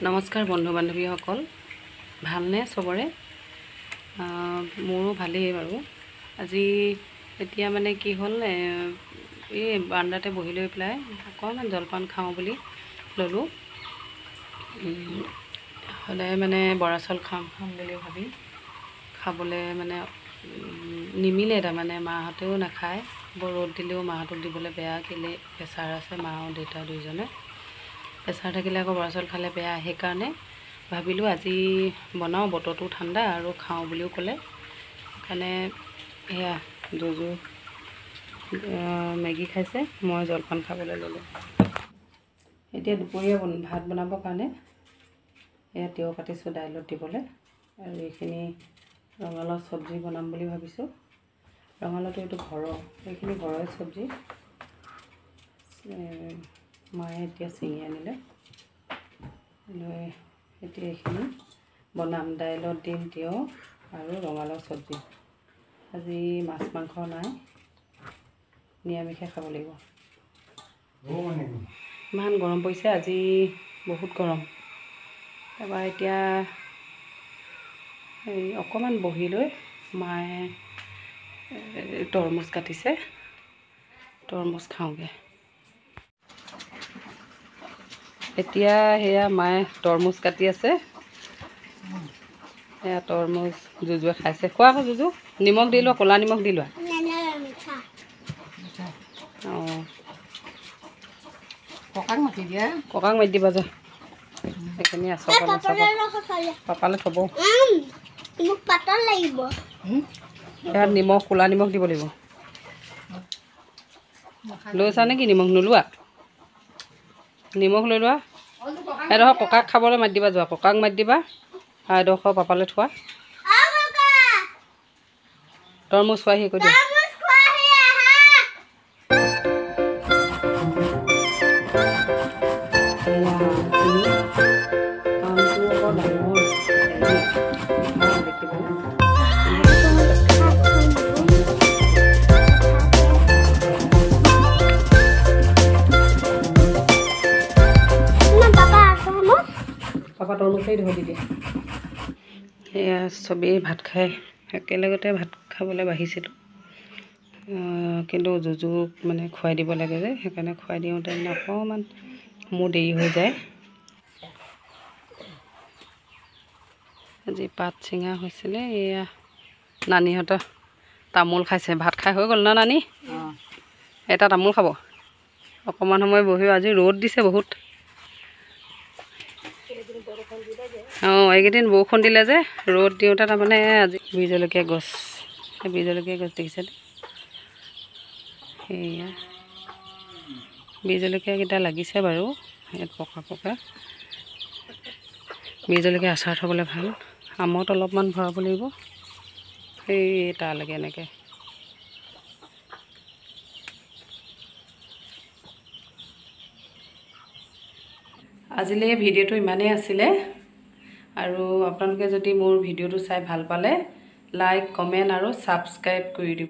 নমস্কাৰ বন্ধু বান্ধৱীসকল, ভালনে চবৰে? মোৰো ভালেই বাৰু। আজি এতিয়া মানে কি হ'ল, এই বাৰান্দাতে বহি লৈ পেলাই অকণমান জলপান খাওঁ বুলি ল'লোঁ। সদায় মানে বৰা চাউল খাম বুলি ভাবি খাবলৈ মানে নিমিলে। তাৰমানে মাহঁতেও নাখায়, বৰ ৰ'দ দিলেও মাহঁতক দিবলৈ বেয়া, কেলে প্ৰেছাৰ আছে মা আৰু দেউতা দুইজনে। প্ৰেছাৰ থাকিলে আকৌ বৰা চাউল খালে বেয়া, সেইকাৰণে ভাবিলোঁ আজি বনাওঁ, বতৰটো ঠাণ্ডা আৰু খাওঁ বুলিও ক'লে। সেইকাৰণে এয়া জুজু মেগী খাইছে, মই জলপান খাবলৈ ল'লোঁ। এতিয়া দুপৰীয়া ভাত বনাবৰ কাৰণে এয়া তিয়ঁহ কাটিছোঁ দাইলত দিবলৈ, আৰু এইখিনি ৰঙালাও চব্জি বনাম বুলি ভাবিছোঁ। ৰঙালাওটো এইটো ঘৰৰ, এইখিনি ঘৰৰে চব্জি। মায়ে এতিয়া ছিঙি আনিলে, এতিয়া এইখিনি বনাম, দাইলত দিম তিয়ঁহ আৰু ৰঙালাও চব্জি। আজি মাছ মাংস নাই, নিৰামিষে খাব লাগিব। ইমান গৰম পৰিছে আজি, বহুত গৰম। তাৰপৰা এতিয়া অকণমান বহি লৈ মায়ে তৰমুজ কাটিছে, তৰমুজ খাওঁগৈ। এতিয়া সেয়া মায়ে তৰমুজ কাটি আছে, সেয়া তৰমুজ জুজুৱে খাইছে। খোৱা আকৌ জুজু, নিমখ দি লোৱা, ক'লা নিমখ দি লোৱা। অঁ, ককাক মাতি দিয়া, ককাক মাতি দিবা যা। সেইখিনি আছোঁ পাপালৈ থ'ব। পাতল লাগিব, ইয়াত নিমখ, ক'লা নিমখ দিব লাগিব। লৈছা নেকি নিমখ? নোলোৱা নিমখ লৈ লোৱা। এডোখৰ ককাক খাবলৈ মাতি দিবা, যোৱা ককাক মাতি দিবা, আৰু এডোখৰ পাপালৈ থোৱা। তৰমুজ খোৱাহি কৰি দিয়া। পাপা তৰমুজেই ধৰি দিয়ে। সেয়া চবেই ভাত খাই একেলগতে ভাত খাবলৈ বাঢ়িছিলোঁ, কিন্তু জুজুক মানে খুৱাই দিব লাগে যে, সেইকাৰণে খুৱাই দিওঁতে মানে অকণমান মোৰ দেৰি হৈ যায়। আজি পাত ছিঙা হৈছিলে, এয়া নানীহঁতৰ তামোল খাইছে, ভাত খাই হৈ গ'ল ন নানী? এটা তামোল খাব, অকণমান সময় বহিও। আজি ৰ'দ দিছে বহুত। অঁ, এইকেইদিন বৰষুণ দিলে যে, ৰ'দ দিওঁতে তাৰমানে আজি বীজ জলকীয়া গছ, বীজ জলকীয়া গছ দেখিছেনে? সেয়া বীজ জলকীয়াকেইটা লাগিছে বাৰু, ইয়াত পকা পকা। বীজ জলকীয়া আচাৰ থ'বলৈ ভাল। আমত অলপমান ভৰাব লাগিব, সেই তালৈকে এনেকৈ। আজিলৈ ভিডিঅ'টো ইমানেই আছিলে, আৰু আপোনালোকে যদি মোৰ ভিডিঅ'টো চাই ভাল পালে লাইক, কমেণ্ট আৰু ছাবস্ক্ৰাইব কৰি দিব।